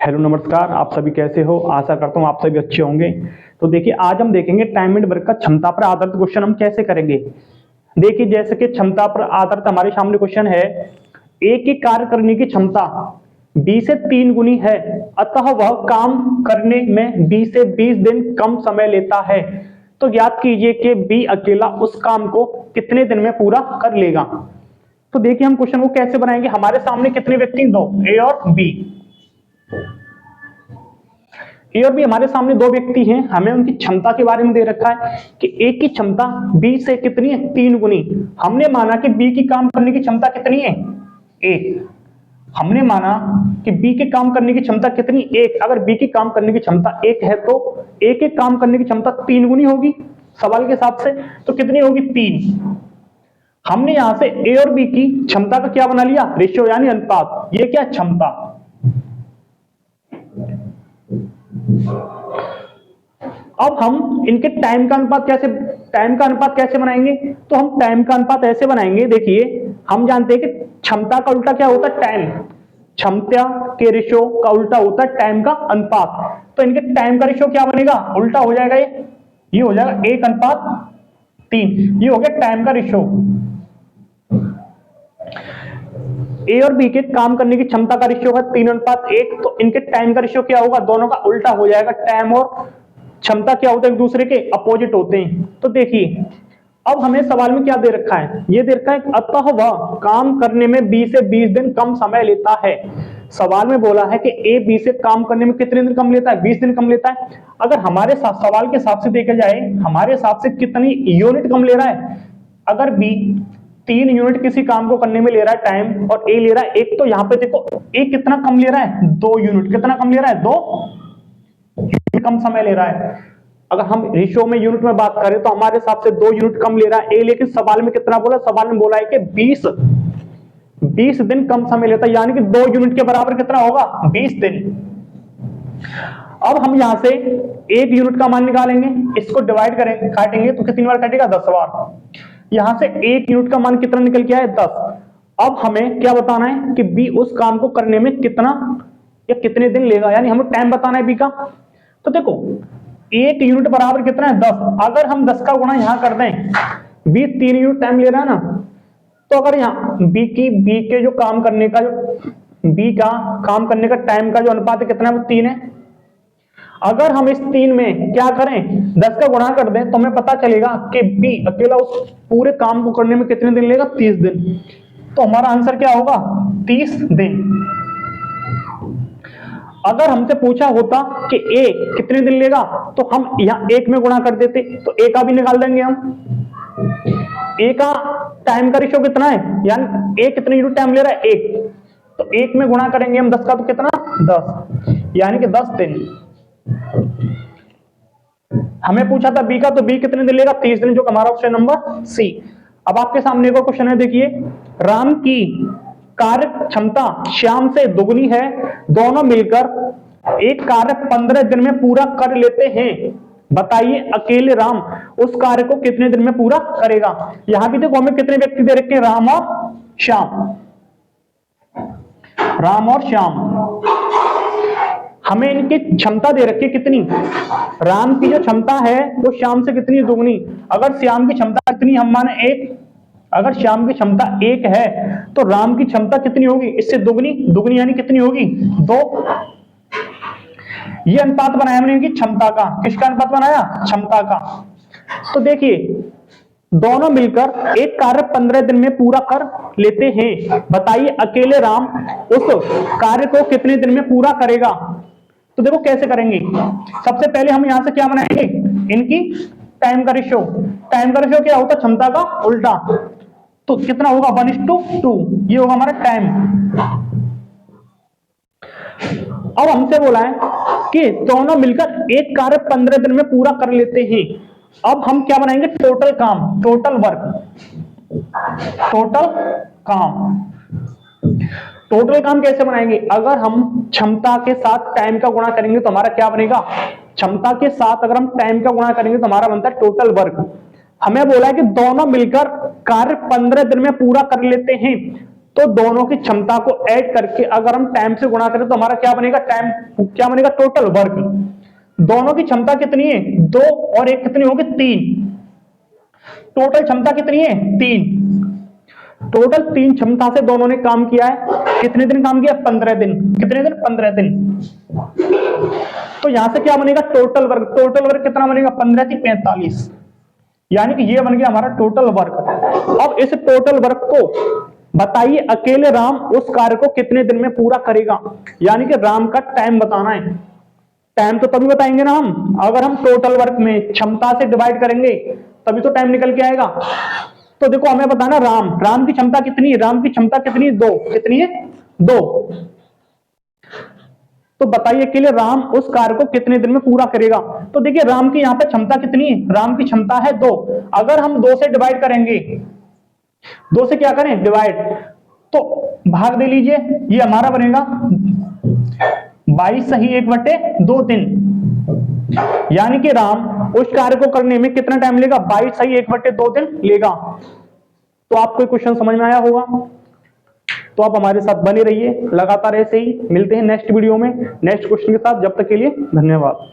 Hello नमस्कार, आप सभी कैसे हो। आशा करता हूँ आप सभी अच्छे होंगे। तो देखिए, आज हम देखेंगे टाइम एंड वर्क का क्षमता पर आधारित क्वेश्चन हम कैसे करेंगे। देखिए, जैसे कि क्षमता पर आधारित हमारे सामने क्वेश्चन है, एक ही कार्य करने की क्षमता बी से 3 गुनी है, अतः वह काम करने में बी से 20 दिन कम समय लेता है। तो ज्ञात कीजिए कि बी अकेला उस काम को कितने दिन में पूरा कर लेगा। तो देखिए, हम क्वेश्चन को कैसे बनाएंगे। हमारे सामने कितने व्यक्ति, दो, ए और बी। ए और बी हमारे सामने दो व्यक्ति हैं। हमें उनकी क्षमता के बारे में दे रखा है कि ए की क्षमता बी से कितनी है, 3 गुनी। हमने माना कि बी की काम करने की क्षमता कितनी है, 1। हमने माना कि बी के काम करने की क्षमता कितनी, 1। अगर बी की काम करने की क्षमता 1 है तो ए के काम करने की क्षमता 3 गुनी होगी सवाल के हिसाब से। तो कितनी होगी, 3। हमने यहां से ए और बी की क्षमता का क्या बना लिया, रेशियो यानी अनुपात। ये क्या, क्षमता। अब हम इनके टाइम का अनुपात कैसे बनाएंगे। तो हम टाइम का अनुपात ऐसे बनाएंगे। देखिए, हम जानते हैं कि क्षमता का उल्टा क्या होता है, टाइम। क्षमता के रेशियो का उल्टा होता है टाइम का अनुपात। तो इनके टाइम का रेशियो क्या बनेगा, उल्टा हो जाएगा। ये हो जाएगा 1:3। ये हो गया टाइम का रेशियो। ए और बी के काम करने की क्षमता का रेशियो है 3:1। तो इनके टाइम का रेशियो क्या होगा, दोनों का उल्टा हो जाएगा। टाइम और क्षमता क्या होते हैं, एक दूसरे के अपोजिट होते हैं। तो देखिए, अब हमें सवाल में क्या दे रखा है, ये दे रखा है अतः वह काम करने में बी से 20 दिन कम समय लेता है। सवाल में बोला है कि ए बी से काम करने में कितने दिन कम लेता है, 20 दिन कम लेता है। अगर हमारे सवाल के हिसाब से देखा जाए, हमारे हिसाब से कितनी यूनिट कम ले रहा है। अगर बी 3 यूनिट किसी काम को करने में ले रहा है टाइम, और ए ले रहा है 1, तो यहां पे देखो ए कितना कम ले रहा है, 2 यूनिट। कितना कम ले रहा है, 2 यूनिट कम समय ले रहा है। अगर हम रेशियो में यूनिट में बात करें तो हमारे हिसाब से 2 यूनिट कम ले रहा है ए। लेकिन सवाल में कितना बोला, सवाल में बोला है कि 20 दिन कम समय लेता है, यानी कि 2 यूनिट के बराबर कितना होगा, 20 दिन। अब हम यहां से 1 यूनिट का मान निकालेंगे, इसको डिवाइड करेंगे, काटेंगे तो कितनी बार काटेगा, 10 बार। यहां से 1 यूनिट का मान कितना निकल के आया, 10। अब हमें क्या बताना है कि बी उस काम को करने में कितना या कितने दिन लेगा, यानी हमें टाइम बताना है बी का। तो देखो, 1 यूनिट बराबर कितना है, 10। अगर हम 10 का गुणा यहां कर दें, बी 3 यूनिट टाइम ले रहा है ना, तो अगर यहां बी के जो काम करने का, जो बी का काम करने का टाइम का जो अनुपात है कितना है, वो 3 है। अगर हम इस 3 में क्या करें, 10 का गुणा कर दें, तो हमें पता चलेगा कि बी अकेला उस पूरे काम को करने में कितने दिन लेगा, 30 दिन। तो हमारा आंसर क्या होगा, 30 दिन। अगर हमसे पूछा होता कि ए कितने दिन लेगा, तो हम यहां 1 में गुणा कर देते, तो ए का भी निकाल देंगे हम। ए का टाइम का रेशियो कितना है, यानी ए कितने यूनिट टाइम ले रहा है, 1। तो 1 में गुणा करेंगे हम 10 का, तो कितना, 10, यानी कि 10 दिन। हमें पूछा था बी का, तो बी कितने दिन लेगा, 30 दिन, जो हमारा ऑप्शन नंबर सी। अब आपके सामने एक और क्वेश्चन है। देखिए, राम की कार्य क्षमता श्याम से दुगनी है, दोनों मिलकर एक कार्य 15 दिन में पूरा कर लेते हैं। बताइए अकेले राम उस कार्य को कितने दिन में पूरा करेगा। यहां भी देखो, हमें कितने व्यक्ति दे रखे हैं, राम और श्याम। राम और श्याम, हमें इनकी क्षमता दे रखी है कितनी। राम की जो क्षमता है वो श्याम से कितनी, दुगनी। अगर श्याम की क्षमता कितनी, हम माने 1। अगर श्याम की क्षमता 1 है तो राम की क्षमता कितनी होगी, इससे दुगनी यानी कितनी होगी, 2। ये अनुपात बनाया हमने इनकी क्षमता का। किसका अनुपात बनाया, क्षमता का। तो देखिए, दोनों मिलकर एक कार्य 15 दिन में पूरा कर लेते हैं। बताइए अकेले राम उस कार्य को कितने दिन में पूरा करेगा। तो देखो कैसे करेंगे। सबसे पहले हम यहां से क्या बनाएंगे, इनकी टाइम का रेशियो। टाइम का रेशियो क्या होता है, क्षमता का उल्टा। तो कितना होगा, 1:2। ये होगा हमारा टाइम। अब हमसे बोला है कि दोनों मिलकर एक कार्य 15 दिन में पूरा कर लेते हैं। अब हम क्या बनाएंगे, टोटल काम, टोटल वर्क, टोटल काम। टोटल काम कैसे बनाएंगे, अगर हम क्षमता के साथ टाइम का गुणा करेंगे तो हमारा क्या बनेगा, क्षमता के साथ अगर हम टाइम का गुणा करेंगे तो हमारा बनता है टोटल वर्क। हमें बोला है कि दोनों मिलकर कार्य 15 दिन में पूरा कर लेते हैं। तो दोनों की क्षमता को ऐड करके अगर हम टाइम से गुणा करें तो हमारा क्या बनेगा, टाइम क्या बनेगा, टोटल वर्क। दोनों की क्षमता कितनी है, 2 और 1 कितनी होगी, 3। टोटल क्षमता कितनी है, 3। टोटल 3 क्षमता से दोनों ने काम किया है। कितने दिन काम किया, 15 दिन। कितने दिन, 15 दिन। तो यहां से क्या बनेगा, टोटल वर्क। टोटल वर्क कितना बनेगा, 15 थी 45, यानी कि ये बन गया हमारा टोटल वर्क। अब इस टोटल वर्क को बताइए अकेले राम उस कार्य को कितने दिन में पूरा करेगा, यानी कि राम का टाइम बताना है। टाइम तो तभी बताएंगे ना हम, अगर हम टोटल वर्क में क्षमता से डिवाइड करेंगे तभी तो टाइम निकल के आएगा। तो देखो हमें बताना राम की क्षमता कितनी है, राम की क्षमता कितनी है, 2। कितनी है, 2। तो बताइए अकेले राम उस कार्य को कितने दिन में पूरा करेगा। तो देखिए राम की यहां पे क्षमता कितनी है, राम की क्षमता है 2। अगर हम 2 से डिवाइड करेंगे, 2 से क्या करें, डिवाइड, तो भाग दे लीजिए, ये हमारा बनेगा 22 सही 1/2 दिन। यानी कि राम उस कार्य को करने में कितना टाइम लेगा, 22 सही 1/2 दिन लेगा। तो आपको क्वेश्चन समझ में आया होगा। तो आप हमारे साथ बने रहिए लगातार, ऐसे ही मिलते हैं नेक्स्ट वीडियो में नेक्स्ट क्वेश्चन के साथ। जब तक के लिए धन्यवाद।